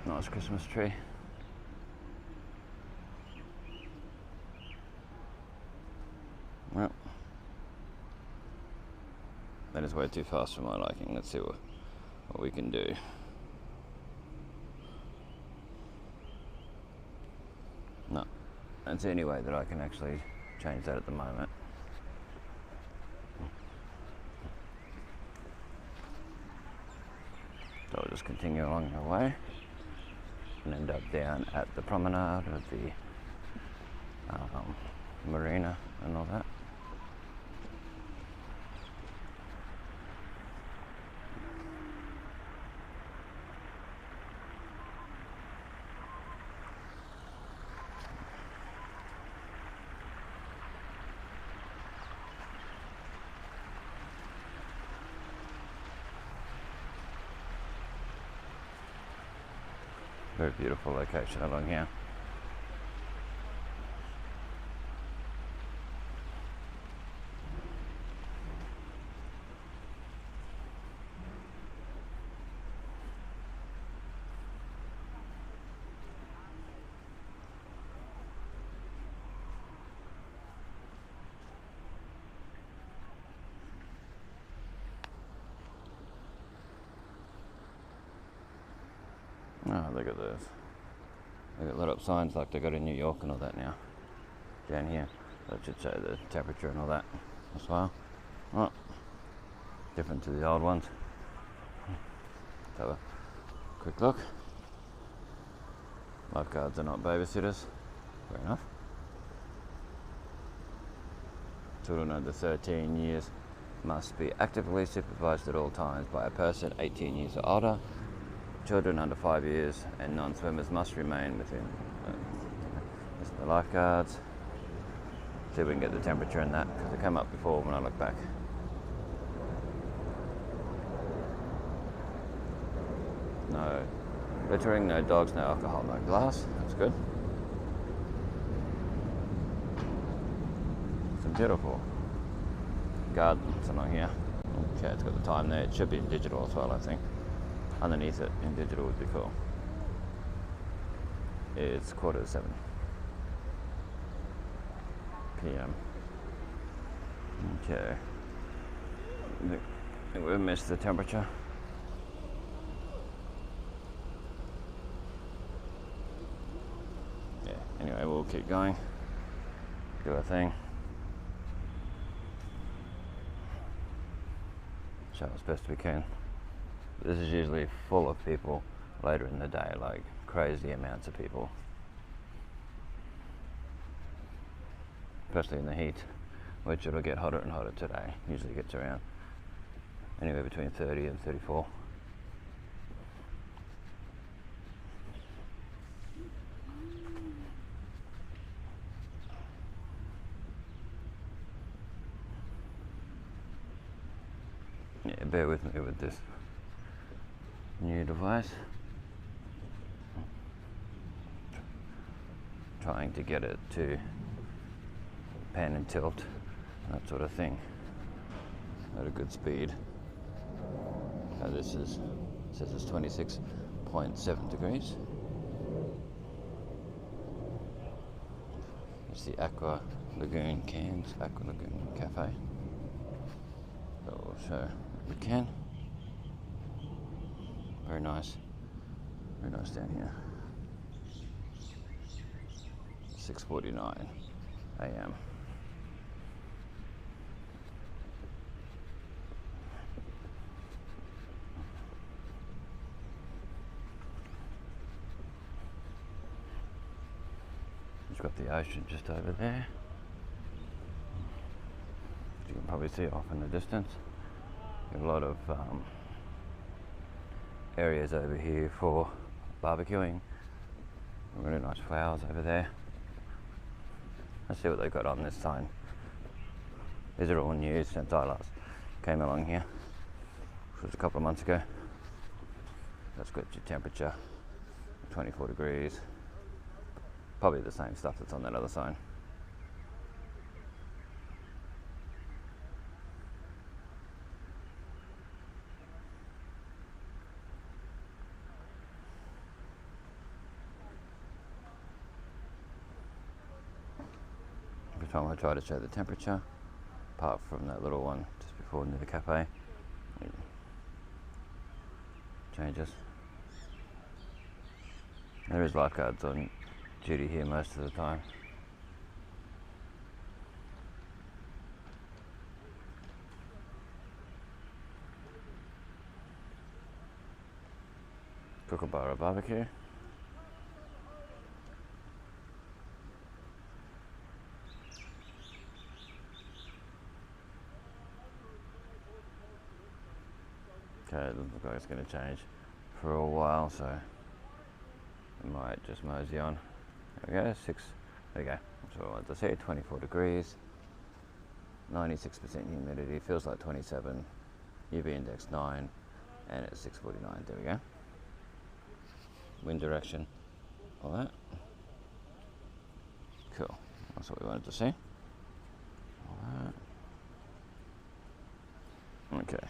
Nice Christmas tree. Well, that is way too fast for my liking. Let's see what we can do. No, that's the only way that I can actually change that at the moment. So I'll just continue along the way and end up down at the promenade of the marina and all that. Very beautiful location along here. Oh, look at this. They got lit up signs like they got in New York and all that now. Down here. That should show the temperature and all that as well. Oh, different to the old ones. Let's have a quick look. Lifeguards are not babysitters. Fair enough. Children under 13 years must be actively supervised at all times by a person 18 years or older. Children under 5 years and non-swimmers must remain within the lifeguards. See if we can get the temperature in that, because it came up before when I look back. No littering, no dogs, no alcohol, no glass. That's good. Some beautiful gardens along here. Okay, it's got the time there. It should be in digital as well, I think. Underneath it in digital would be cool. It's 7:15 p.m. Okay. I think we've missed the temperature. Yeah, anyway, we'll keep going. Do our thing. Show as best we can. This is usually full of people later in the day, like crazy amounts of people. Especially in the heat, which it'll get hotter and hotter today. Usually gets around anywhere between 30 and 34. Yeah, bear with me with this new device. Trying to get it to pan and tilt, that sort of thing, at a good speed. Now this is, says it's 26.7 degrees. It's the Aqua Lagoon Cairns Aqua Lagoon Cafe. So we'll show what we can. Very nice down here. 6:49 a.m. You've got the ocean just over there. You can probably see off in the distance. You have a lot of areas over here for barbecuing. Really nice flowers over there. Let's see what they've got on this sign. These are all new since I last came along here, which was a couple of months ago. That's got your temperature, 24 degrees. Probably the same stuff that's on that other sign. every time I try to show the temperature, apart from that little one just before near the cafe, it changes. There is lifeguards on duty here most of the time. Kookaburra barbecue. Okay, it doesn't look like it's going to change for a while, so I might just mosey on. There we go, there we go, that's what I wanted to say, 24 degrees, 96% humidity, feels like 27, UV index 9, and it's 6:49, there we go. Wind direction, all that. Cool, that's what we wanted to see. All that. Okay.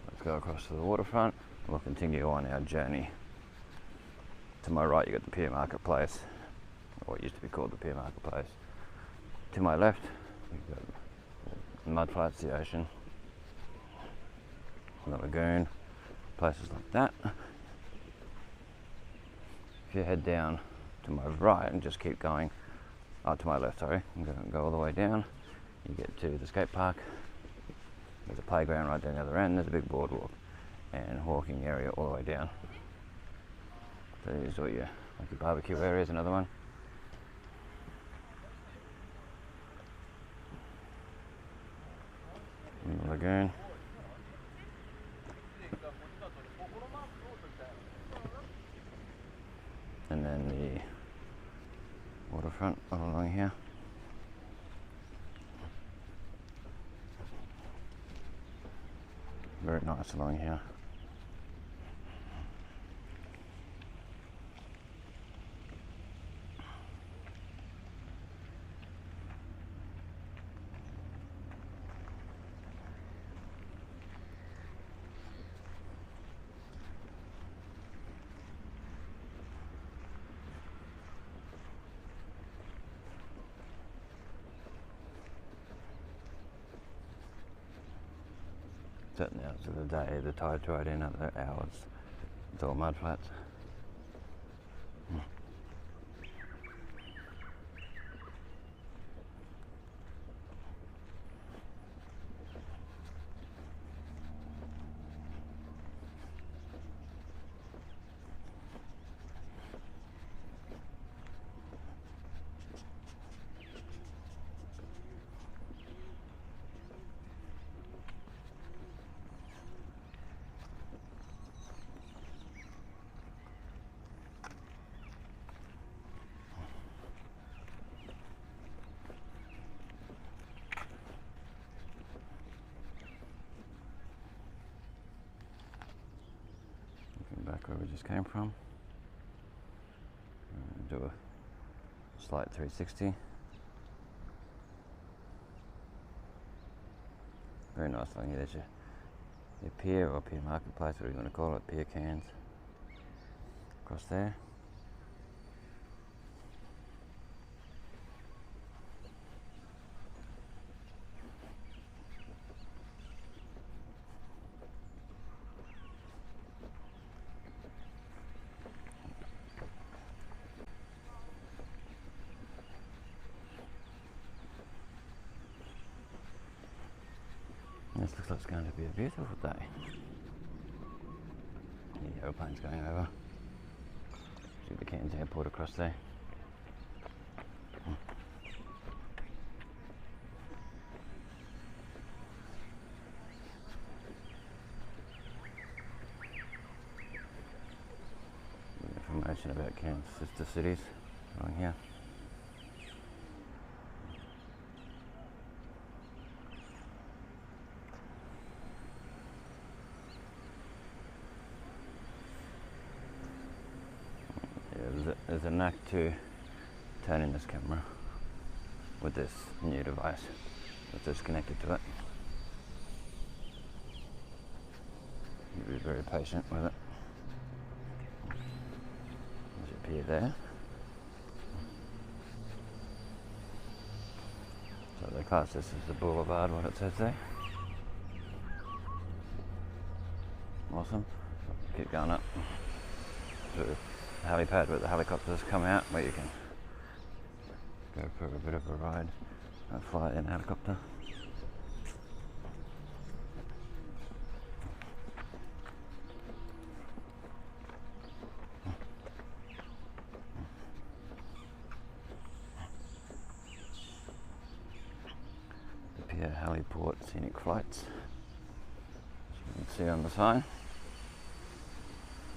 Let's go across to the waterfront. We'll continue on our journey. To my right, you got the Pier Marketplace, or what used to be called the Pier Marketplace. To my left, you've got the mud flats, the ocean, the lagoon, places like that. If you head down to my right and just keep going, to my left, sorry, and go all the way down, you get to the skate park. There's a playground right down the other end, there's a big boardwalk and walking area all the way down. So there's all your barbecue area is another one. And the lagoon. And then the waterfront all along here. Very nice along here. Certain hours of the day, the tide's right in, other hours it's all mud flats. Back where we just came from. Do a slight 360. Very nice along here. There's your pier or Pier Marketplace, whatever you want to call it, Pier Cairns. Across there. This looks like it's going to be a beautiful day. The aeroplane's going over. See the Cairns airport across there. Information about Cairns sister cities along here. There's a knack to turning this camera with this new device that's just connected to it. Be very patient with it. There's a pier there. So they class this as the boulevard, what it says there. Awesome. Keep going up to the helipad where the helicopters come out, where you can go for a bit of a ride and fly in a helicopter. The pier heliport scenic flights. As you can see on the sign.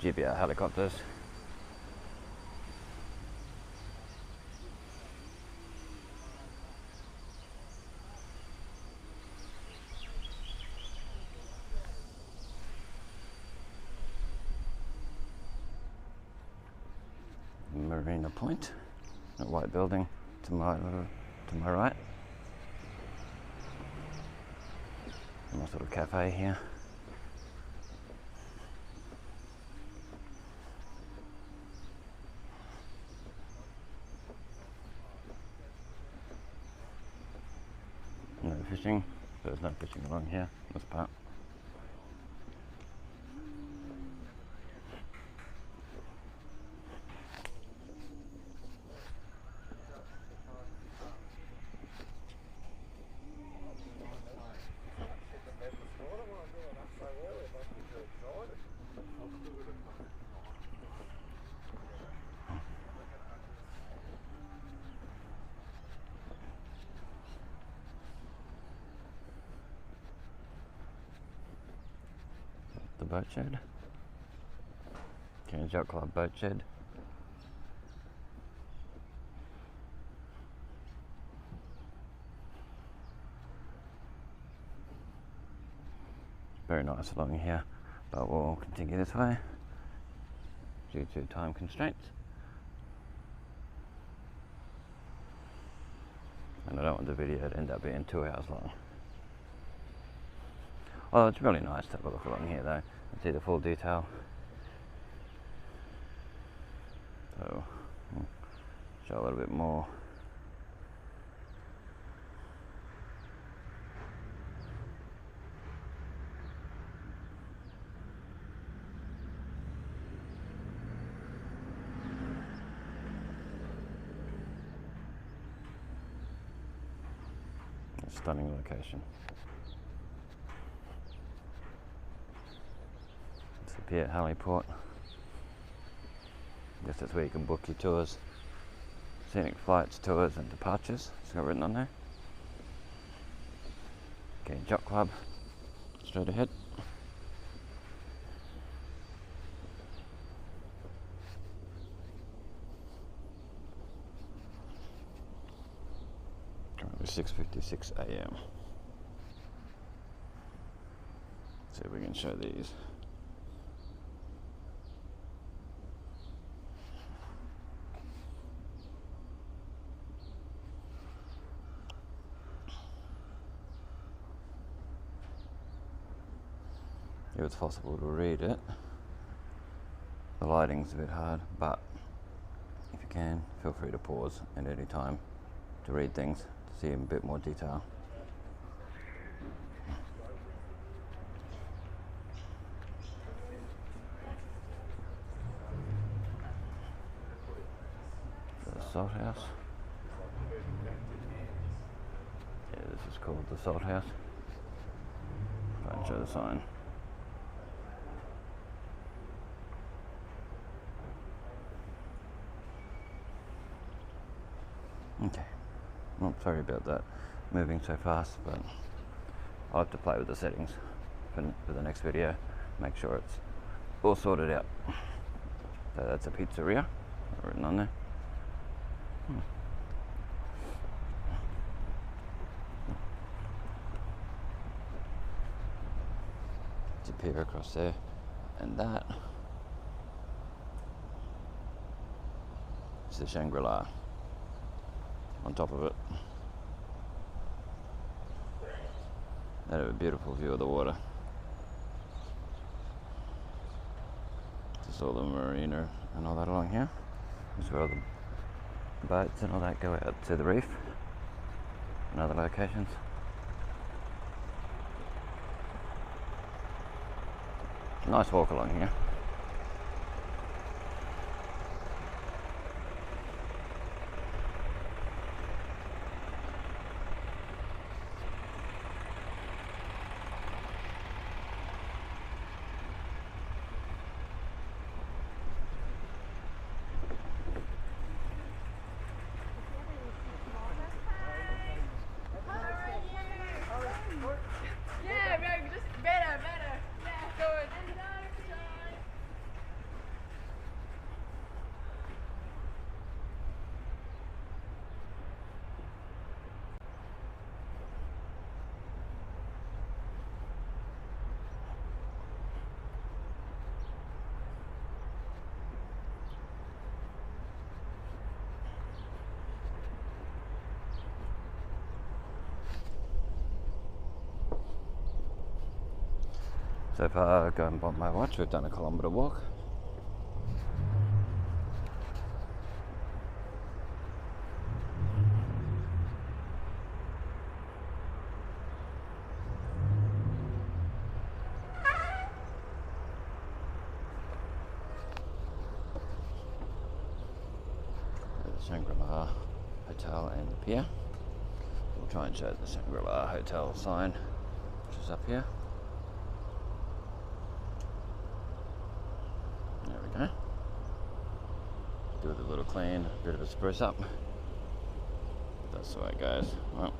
GBR helicopters. Marina Point, a white building to my right. A nice little cafe here. No fishing, there's no fishing along here, this part. The boat shed. Cairns Yacht Club boat shed. Very nice along here, but we'll continue this way due to time constraints. And I don't want the video to end up being 2 hours long. Well, it's really nice to have a look along here though and see the full detail. So, we'll show a little bit more. A stunning location. It's the pier heliport. This is where you can book your tours, scenic flights, tours and departures. It's got written on there. Okay, Yacht Club, straight ahead. Currently 6:56 a.m. See if we can show these. If it's possible to read it. The lighting's a bit hard, but if you can, feel free to pause at any time to read things, to see in a bit more detail. The Salt House. Yeah, this is called the Salt House. Try and show the sign. Okay, well, sorry about that, moving so fast, but I'll have to play with the settings for the next video, make sure it's all sorted out. So that's a pizzeria, written on there. It's a pier across there, and that is the Shangri-La. On top of it, they have a beautiful view of the water. There's all the marina and all that along here. This is where all the boats and all that go out to the reef and other locations. Nice walk along here. So far, going by my watch, we've done a kilometre walk. The Shangri-La Hotel and the pier. We'll try and show the Shangri-La Hotel sign, which is up here. There we go. Do it a little clean, a bit of a spruce up. That's the way it goes. Well.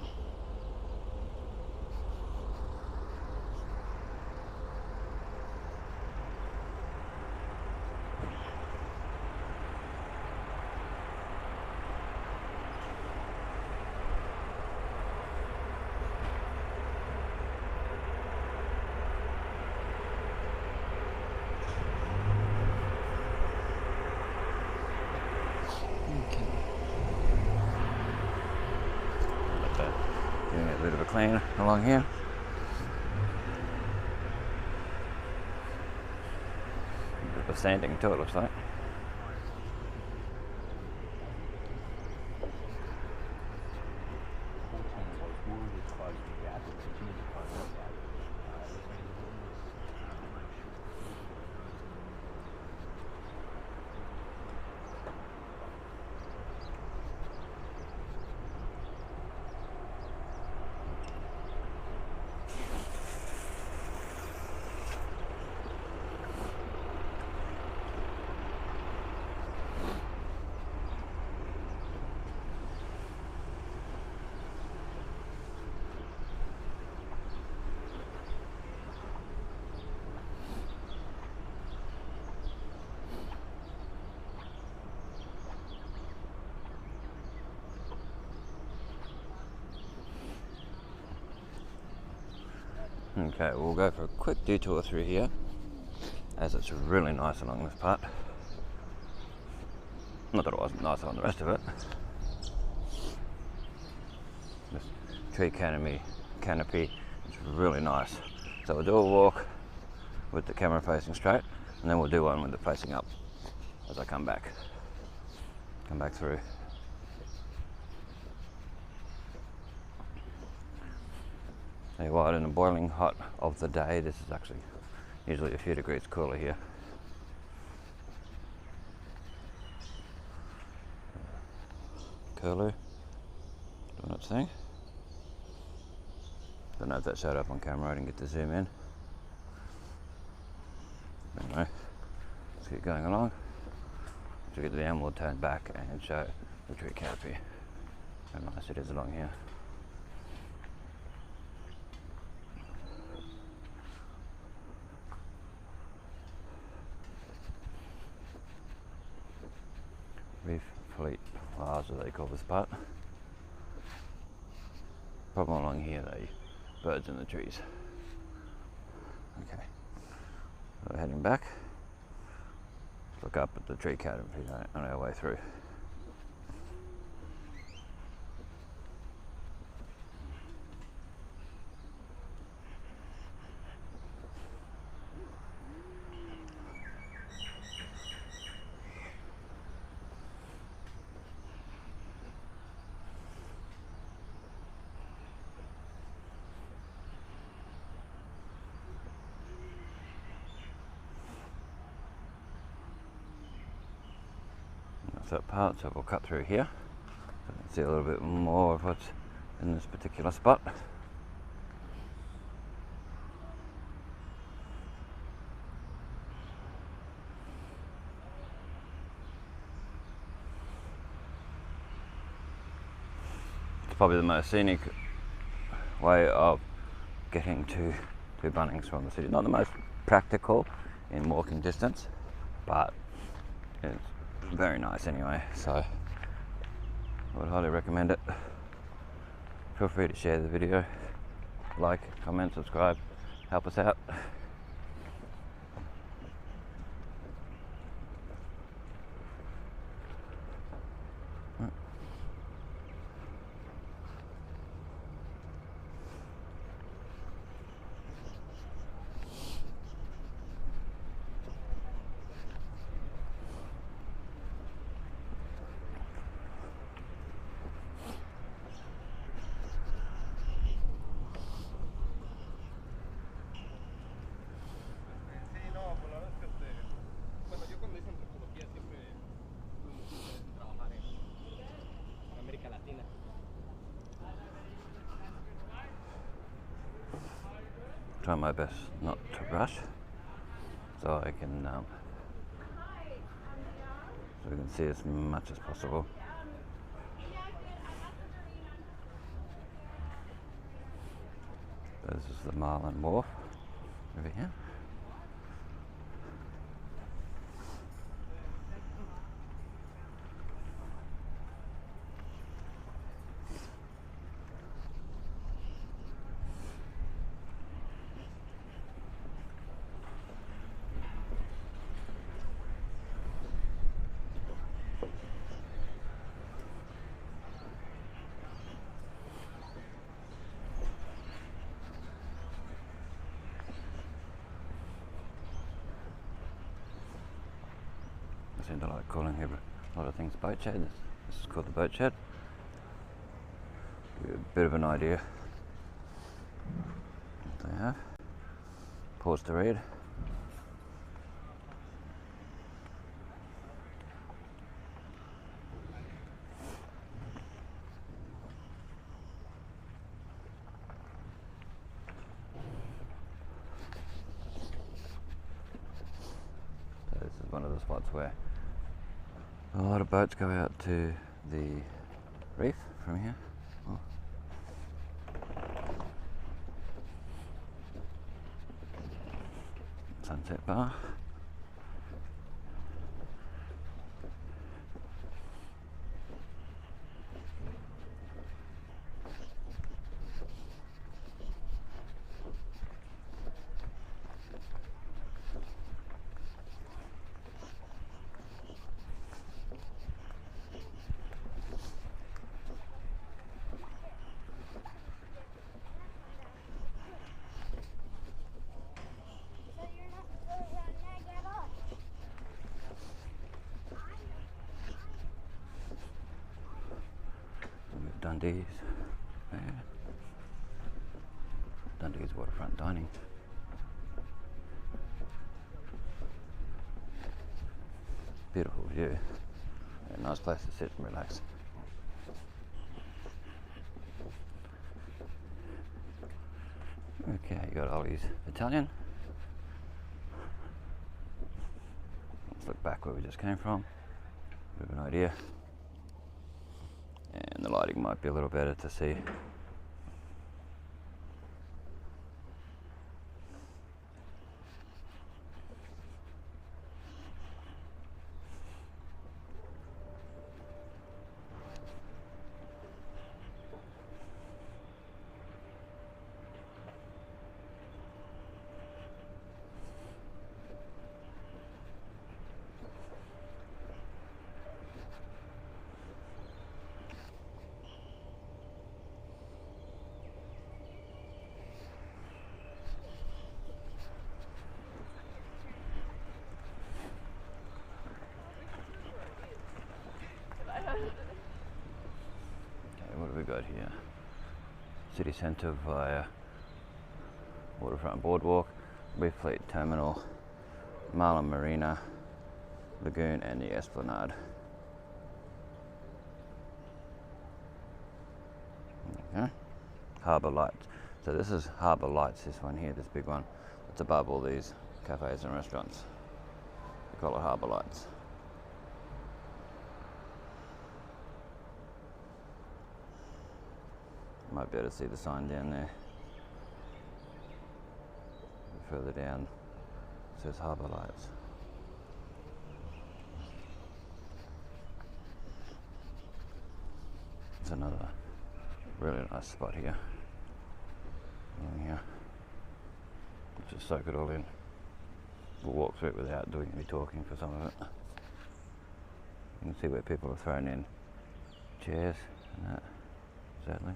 Doing a bit of a clean along here. A bit of a sanding too, it looks like. Okay, we'll go for a quick detour through here, as it's really nice along this part. Not that it wasn't nice on the rest of it. This tree canopy is really nice. So we'll do a walk with the camera facing straight, and then we'll do one with it facing up as I come back through. Tell you what, in the boiling hot of the day, this is actually usually a few degrees cooler here. Curlew doing its thing. Don't know if that showed up on camera, I didn't get to zoom in. Anyway, let's keep going along. As we get down, we'll turn back and show the tree canopy. How nice it is along here. Reef Fleet Plaza, they call this part. Problem along here, though, birds in the trees. Okay, so we're heading back. Let's look up at the tree canopy on our way through. that part, so we'll cut through here so we can see a little bit more of what's in this particular spot. It's probably the most scenic way of getting to Bunnings from the city. Not the most practical in walking distance, but it's very nice anyway, so I would highly recommend it. Feel free to share the video, like, comment, subscribe, help us out. Try my best not to rush, so I can so we can see as much as possible. This is the Marlin Wharf over here. I seem to like calling a lot of things boat shed. This is called the boat shed. Give you a bit of an idea what they have. Pause to read. So this is one of the spots where a lot of boats go out to the reef from here. Oh. Sunset bar. Dundee's there. Dundee's waterfront dining. Beautiful view. A nice place to sit and relax. Okay, you got Ollie's Italian. Let's look back where we just came from. Bit of an idea. And the lighting might be a little better to see. What have we got here? City Centre via Waterfront Boardwalk, Reef Fleet Terminal, Marlin Marina, Lagoon and the Esplanade. Yeah? Harbour Lights. So this is Harbour Lights, this one here, this big one. It's above all these cafes and restaurants. We call it Harbour Lights. Might be able to see the sign down there. Further down, it says Harbour Lights. It's another really nice spot here. In here. Let's just soak it all in. We'll walk through it without doing any talking for some of it. You can see where people have thrown in chairs and that, certainly.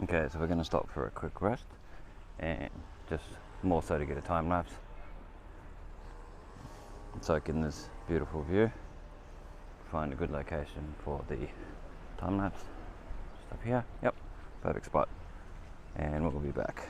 Okay, so we're going to stop for a quick rest and just more so to get a time lapse. Soak in this beautiful view. Find a good location for the time lapse. Just up here. Yep, perfect spot. And we'll be back.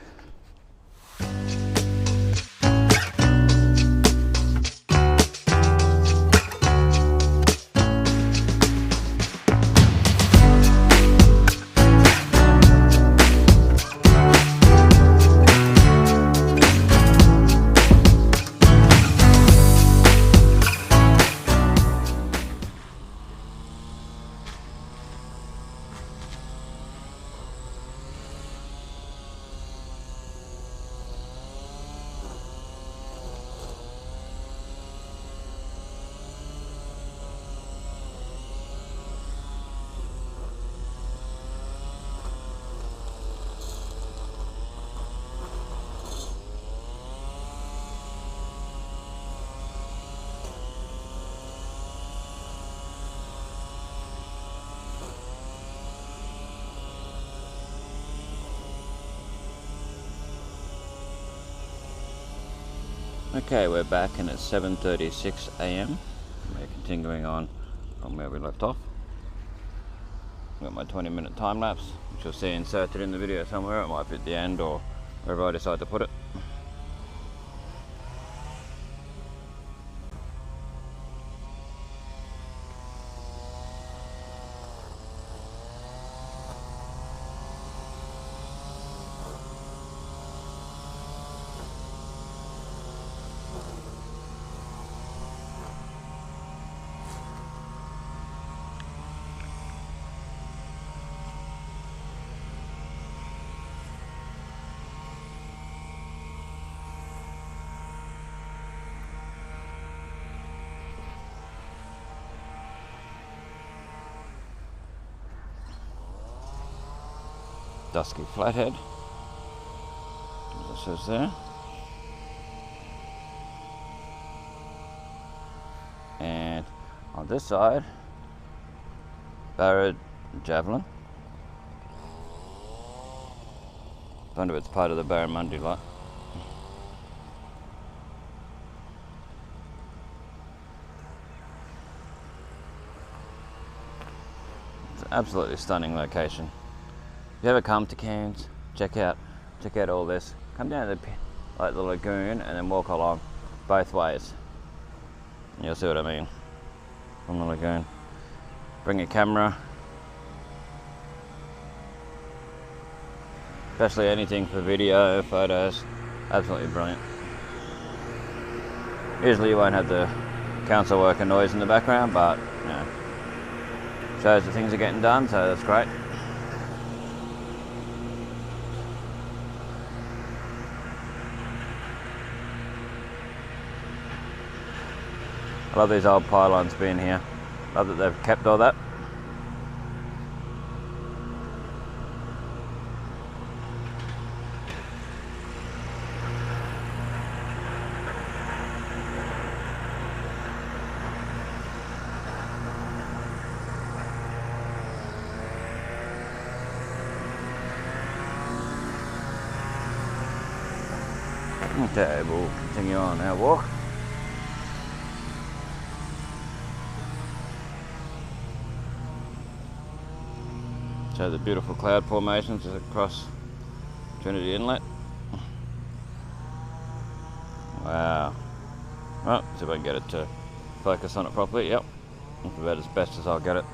Okay, we're back and it's 7:36 a.m. We're continuing on from where we left off. Got my 20-minute time lapse, which you'll see inserted in the video somewhere. It might be at the end or wherever I decide to put it. Dusky flathead, as it says there. And on this side, barred javelin. I wonder if it's part of the barramundi lot. It's an absolutely stunning location. If you ever come to Cairns, check out all this. Come down to the lagoon and then walk along both ways. And you'll see what I mean from the lagoon. Bring your camera, especially anything for video, photos. Absolutely brilliant. Usually you won't have the council worker noise in the background, but you know, shows that things are getting done, so that's great. I love these old pylons being here. Love that they've kept all that. Okay, we'll continue on our walk. So the beautiful cloud formations across Trinity Inlet. Wow. Well, see if I can get it to focus on it properly. Yep, that's about as best as I'll get it.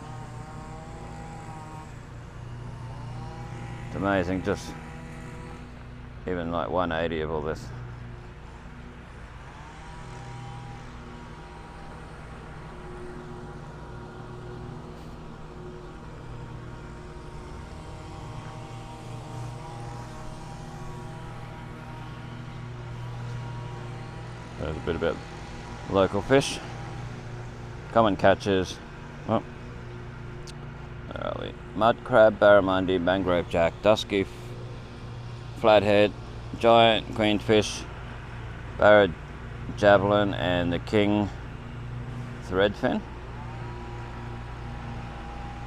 It's amazing, just even like 180 of all this. There's a bit about local fish, common catches. Oh, where are we? Mud crab, barramundi, mangrove jack, dusky flathead, giant queenfish, barred javelin, and the king threadfin.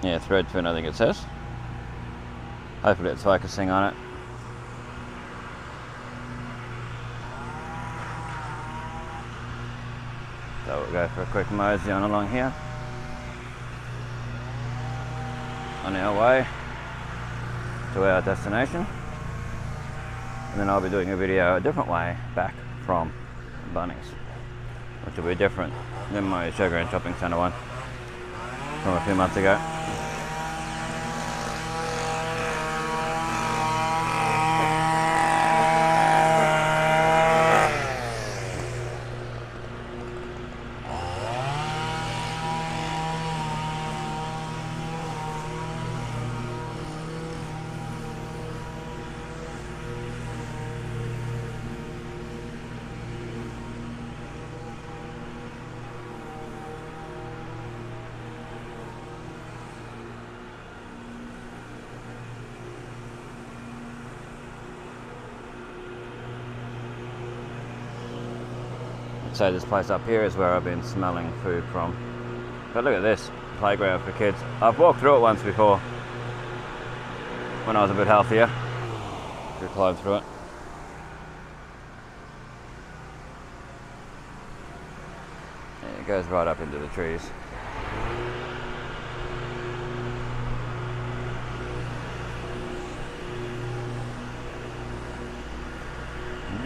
Yeah, threadfin, I think it says. Hopefully it's focusing on it. So we'll go for a quick mosey on along here. On our way to our destination. And then I'll be doing a video a different way back from Bunnings, which will be different than my Showground Shopping Centre one from a few months ago. So this place up here is where I've been smelling food from. But look at this playground for kids. I've walked through it once before when I was a bit healthier. Could climb through it. And it goes right up into the trees.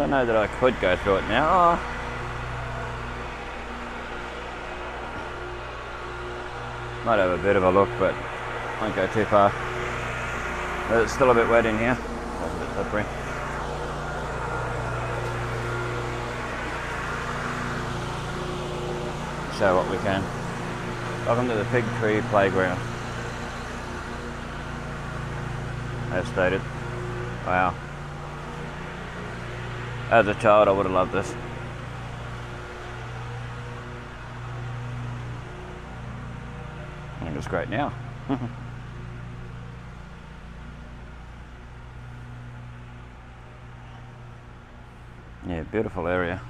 don't know that I could go through it now. Oh. Might have a bit of a look, but won't go too far. But it's still a bit wet in here. It's a bit slippery. Show what we can. Welcome to the Fig Tree Playground. As stated. Wow. As a child, I would have loved this. I think it's great now. Yeah, beautiful area.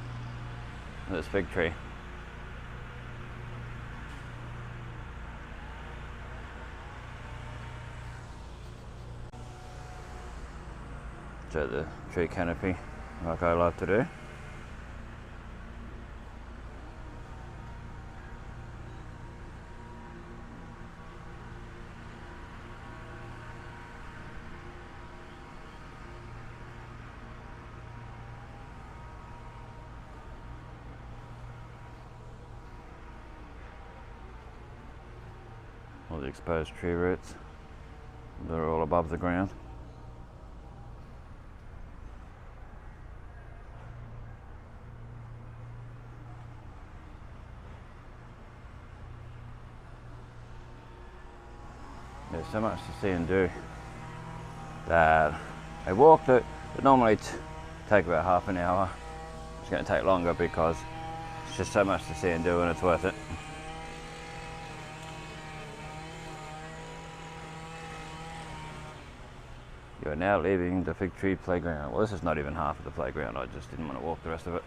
This fig tree. So the tree canopy, like I like to do. All the exposed tree roots, they're all above the ground. There's so much to see and do that a walk that would normally take about half an hour, it's going to take longer because it's just so much to see and do, and it's worth it. You are now leaving the Fig Tree Playground. Well, this is not even half of the playground, I just didn't want to walk the rest of it.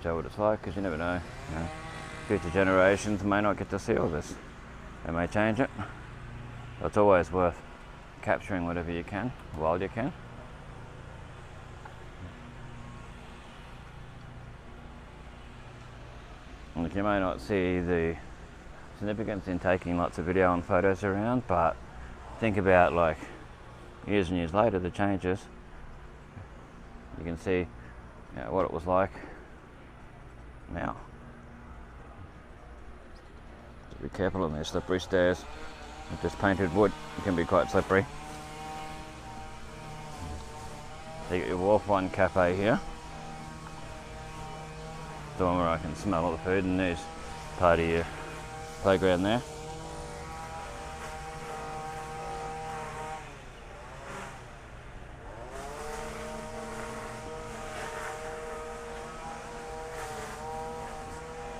Show what it's like, because you never know. You know, future generations may not get to see all this. They may change it. But it's always worth capturing whatever you can, while you can. And you may not see the significance in taking lots of video and photos around, but think about like years and years later, the changes. You can see, you know, what it was like now. Just be careful on these slippery stairs. With this painted wood, it can be quite slippery. So you got your Wharf One cafe here. The one where I can smell all the food, and there's part of your playground there.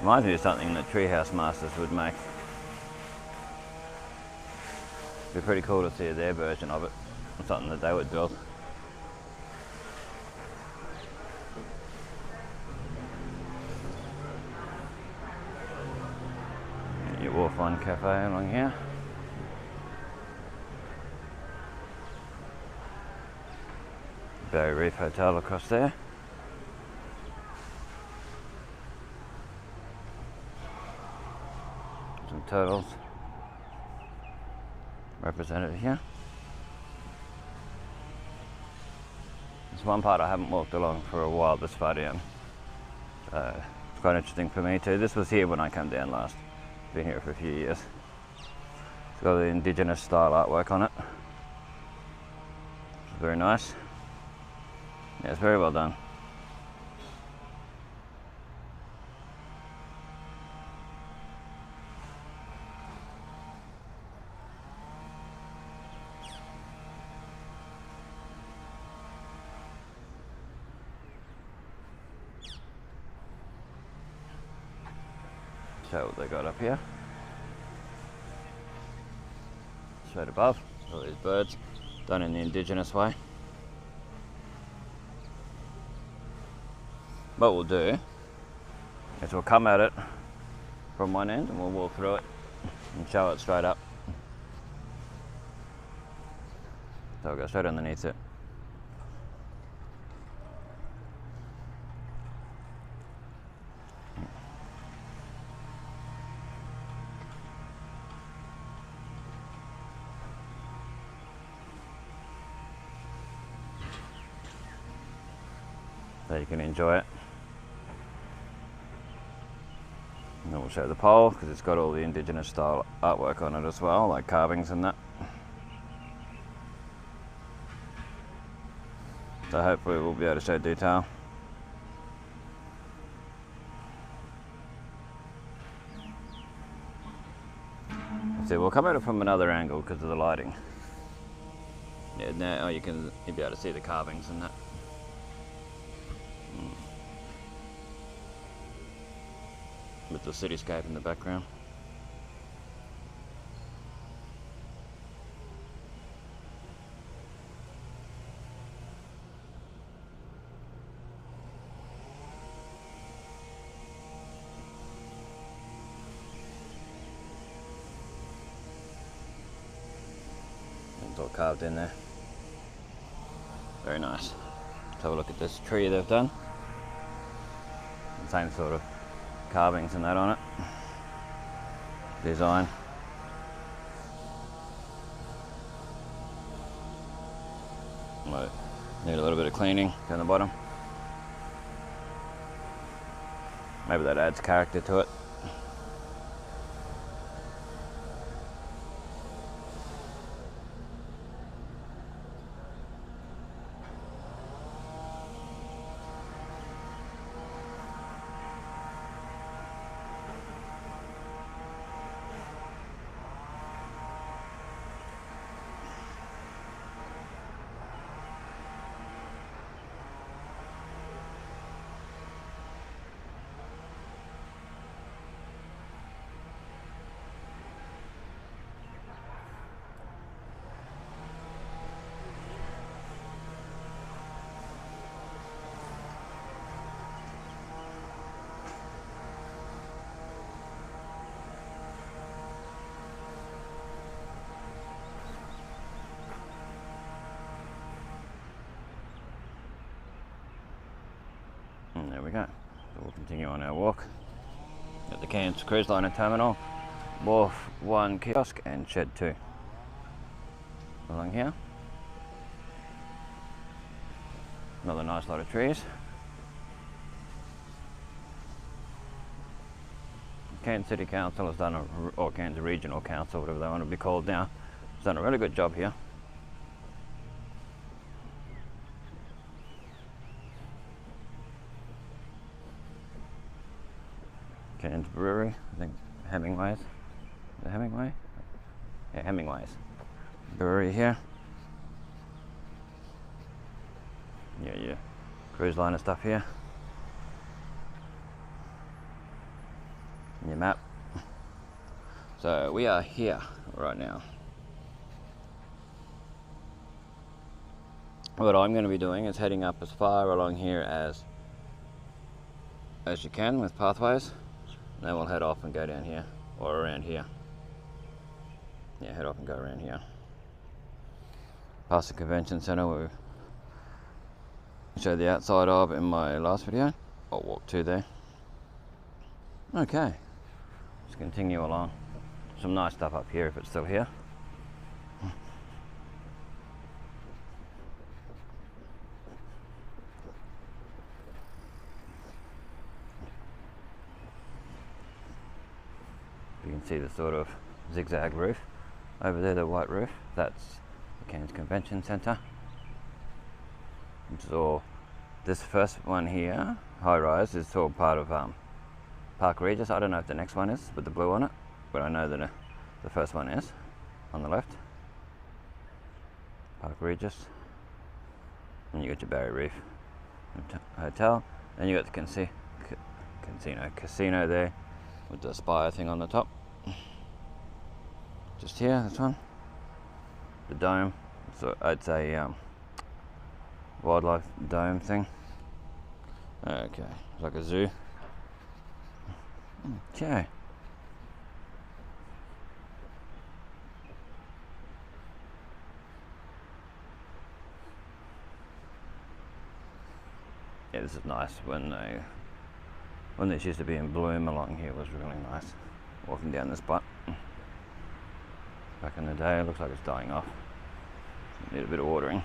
Reminds me of something that Treehouse Masters would make. It'd be pretty cool to see their version of it, or something that they would build. Your Wharf One cafe along here. Barrier Reef Hotel across there. Some turtles represented here. There's one part I haven't walked along for a while this far down. It's quite interesting for me too. This was here when I came down last. Been here for a few years. It's got the indigenous style artwork on it. Which is very nice. Yeah, it's very well done. Show what they got up here. Straight above, all these birds, done in the indigenous way. What we'll do is we'll come at it from one end and we'll walk through it and show it straight up. So I'll go straight underneath it. So you can enjoy it. And then we'll show the pole because it's got all the indigenous style artwork on it as well, like carvings and that. So hopefully we'll be able to show detail. See, we'll come at it from another angle because of the lighting. Yeah, now you'll be able to see the carvings and that. With the cityscape in the background. It's all carved in there. Very nice. Let's have a look at this tree they've done. Same sort of carvings and that on it. Design. Might need a little bit of cleaning down the bottom. Maybe that adds character to it. And there we go. So we'll continue on our walk at the Cairns Cruise Liner Terminal. Wharf 1 kiosk and Shed 2. Along here. Another nice lot of trees. Cairns City Council has done, or Cairns Regional Council, whatever they want to be called now, has done a really good job here. Cairns Brewery, I think Hemingway's. Is it Hemingway? Yeah, Hemingway's. Brewery here. Yeah. Cruise liner stuff here. Your map. So we are here right now. What I'm going to be doing is heading up as far along here as you can with pathways. Then we'll head off and go down here, or around here. Yeah, head off and go around here. Past the convention centre we showed the outside of in my last video. I'll walk to there. Okay, let's continue along. Some nice stuff up here if it's still here. You can see the sort of zigzag roof over there, the white roof. That's the Cairns Convention Centre. Which is all, this first one here, high rise, is all part of Park Regis. I don't know if the next one is with the blue on it, but I know that the first one is on the left. Park Regis. And you got your Barrier Reef Hotel. And you got the casino there with the spire thing on the top. Just here, this one. The dome. So it's a wildlife dome thing. Okay, it's like a zoo. Okay. Yeah, this is nice. When this used to be in bloom along here, it was really nice. Walking down this spot. Back in the day, it looks like it's dying off. Need a bit of watering.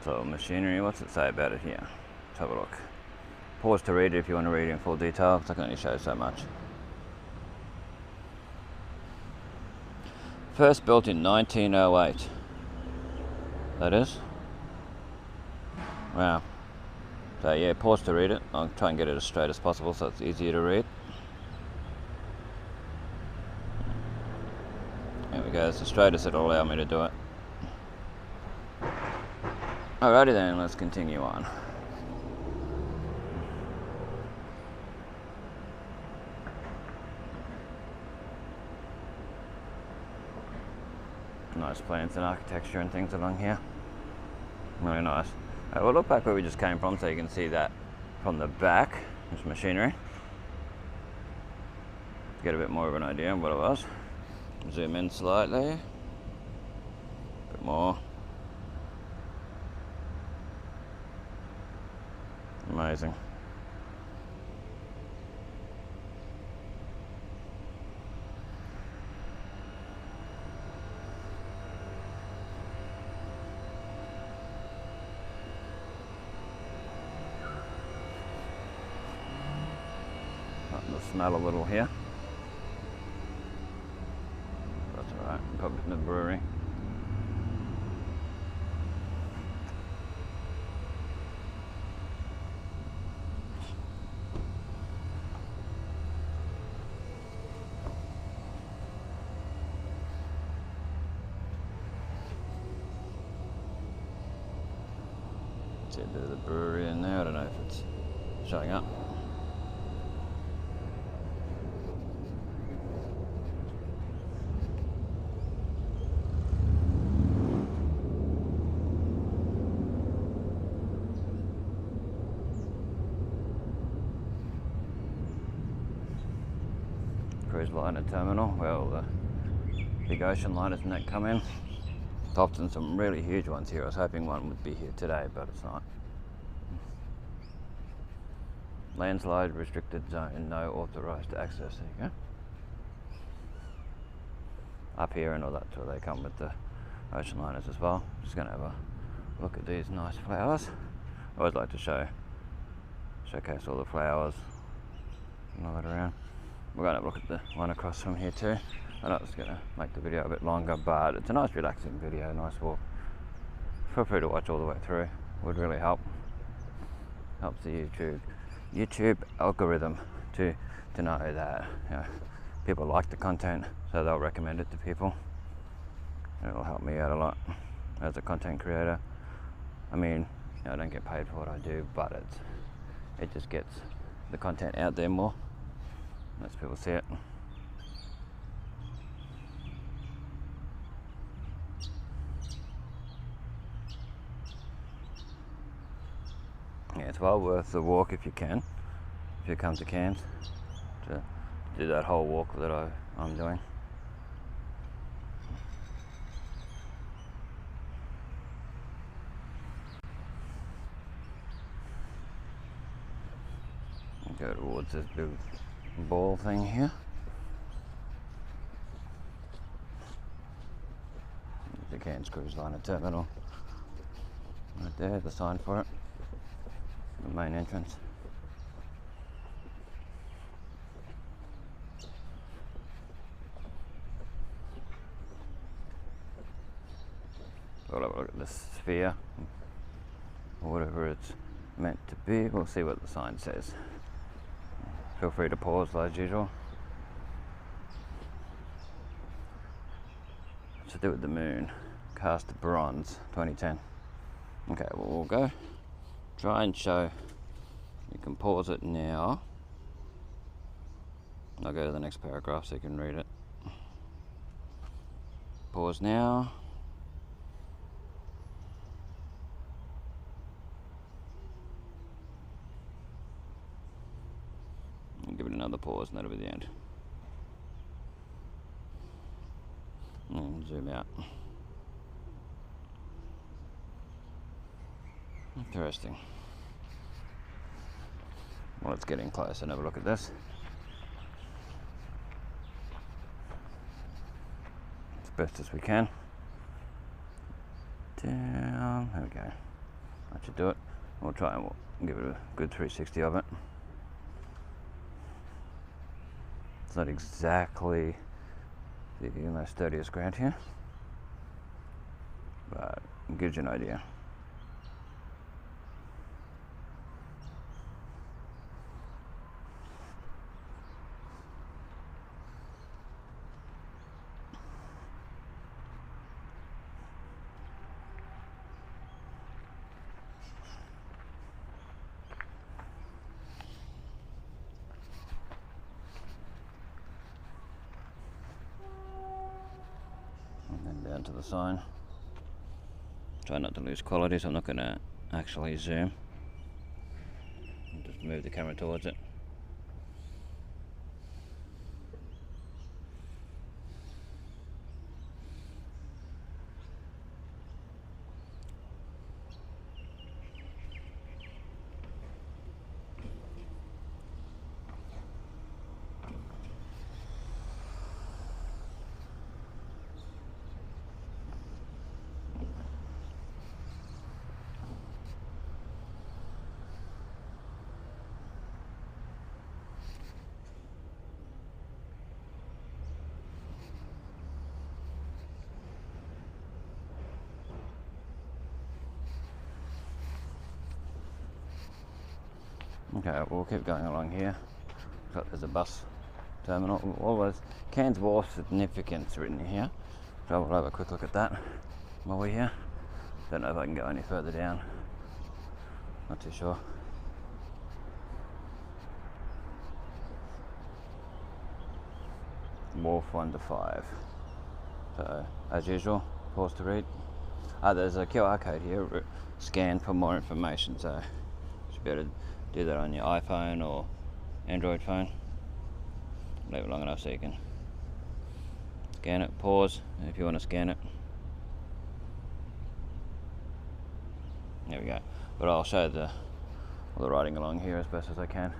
So machinery, what's it say about it here? Let's have a look. Pause to read it if you want to read it in full detail, because I can only show so much. First built in 1908. That is. Wow. So yeah, pause to read it. I'll try and get it as straight as possible so it's easier to read. There we go, it's the straightest it'll allow me to do it. Alrighty then, let's continue on. Nice plants and architecture and things along here. Really nice. We'll look back where we just came from so you can see that from the back. There's machinery. Get a bit more of an idea of what it was. Zoom in slightly. A bit more. Amazing. Starting to smell a little here. That's alright, probably in the brewery. See a bit of the brewery in there, I don't know if it's showing up. Cruise liner terminal, where all the big ocean liners and that come in. Often some really huge ones here. I was hoping one would be here today, but it's not. Landslide restricted zone, no authorised access. There you go. Up here and all that, so they come with the ocean liners as well. Just going to have a look at these nice flowers. I always like to showcase all the flowers and all that around. We're going to have a look at the one across from here too. I know it's going to make the video a bit longer, but it's a nice relaxing video, nice walk. Feel free to watch all the way through, would really help. Helps the YouTube algorithm to know that, you know, people like the content, so they'll recommend it to people. It'll help me out a lot as a content creator. I mean, you know, I don't get paid for what I do, but it just gets the content out there more, lets people see it. Yeah, it's well worth the walk if you can, if you come to Cairns, to do that whole walk that I'm doing. Go towards this big ball thing here. There's the Cairns Cruise Liner Terminal. Right there, the sign for it. The main entrance. We'll have a look at this sphere, or whatever it's meant to be. We'll see what the sign says. Feel free to pause as usual. To do with the moon. Cast bronze 2010. Okay, well, we'll go try and show. You can pause it now. I'll go to the next paragraph so you can read it. Pause now. And give it another pause and that'll be the end. And zoom out. Interesting. Well, let's get in close and have a look at this. As best as we can. Down. There we go. That should do it. We'll try and we'll give it a good 360 of it. It's not exactly the most sturdiest ground here, but it gives you an idea. Down to the sign. Try not to lose quality, so I'm not going to actually zoom. I'll just move the camera towards it. Okay, we'll keep going along here. Looks like there's a bus terminal. All those Cairns Wharf significance written here. So we'll have a quick look at that while we're here. Don't know if I can go any further down. Not too sure. Wharf 1 to 5. So, as usual, pause to read. There's a QR code here. Scan for more information. So, you should be able to do that on your iPhone or Android phone. Leave it long enough so you can scan it. Pause if you want to scan it. There we go. But I'll show all the writing along here as best as I can.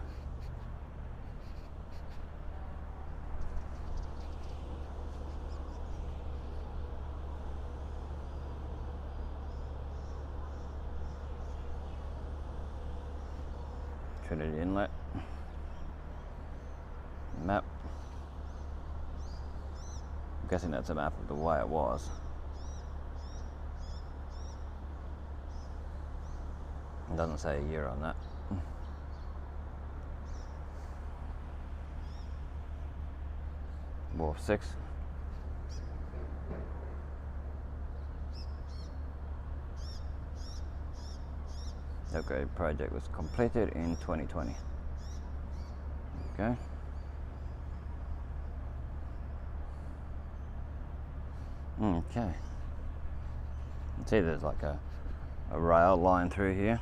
Trinity Inlet. Map. I'm guessing that's a map of the way it was. It doesn't say a year on that. Wharf 6. The upgrade project was completed in 2020. Okay. Okay. You can see there's like a rail line through here.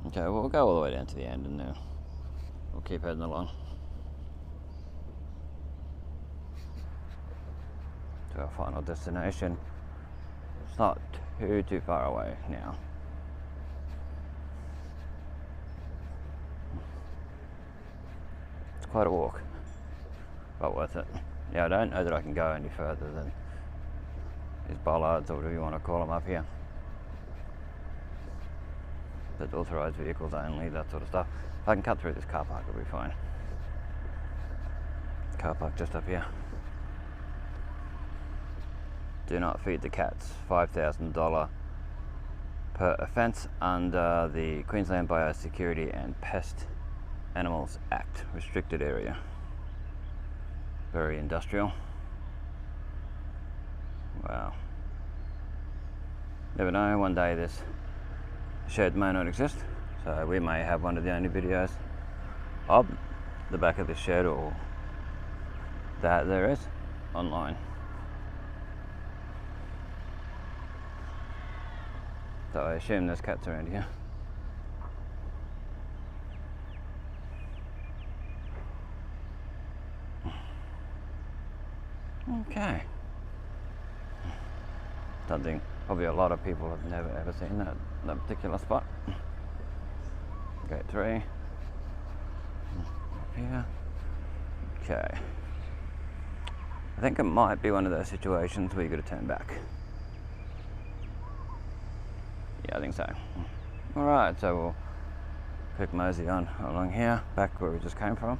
Okay, well, we'll go all the way down to the end and then we'll keep heading along to our final destination. It's not too far away now. It's quite a walk, but worth it. Yeah, I don't know that I can go any further than these bollards or whatever you want to call them up here. But authorised vehicles only, that sort of stuff. If I can cut through this car park, it'll be fine. car park just up here. Do not feed the cats, $5,000 per offence under the Queensland Biosecurity and Pest Animals Act, restricted area. Very industrial. Wow. Never know, one day this shed may not exist, so we may have one of the only videos of the back of the shed or that there is online. So I assume there's cats around here. Okay. Something probably a lot of people have never ever seen that particular spot. Gate 3. Up here. Okay. I think it might be one of those situations where you got to turn back. Yeah, I think so. Alright, so we'll quick mosey on along here, back where we just came from.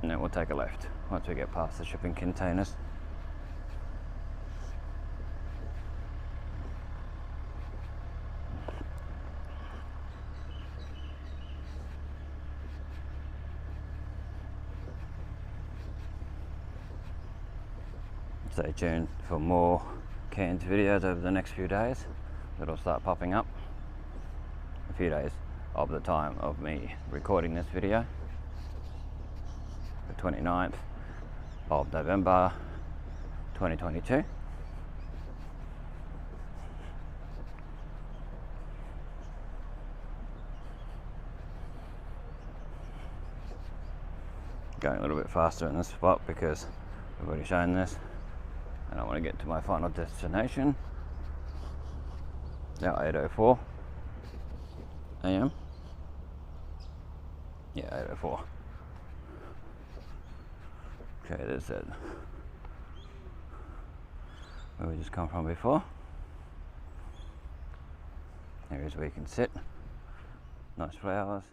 And then we'll take a left once we get past the shipping containers. Stay tuned for more Cairns videos over the next few days. It'll start popping up. A few days of the time of me recording this video. The 29th of November 2022. Going a little bit faster in this spot because I've already shown this. And I want to get to my final destination. Now 8:04 AM. Yeah, 8:04. Okay, there's it. Where we just come from before. Areas where you can sit. Nice flowers.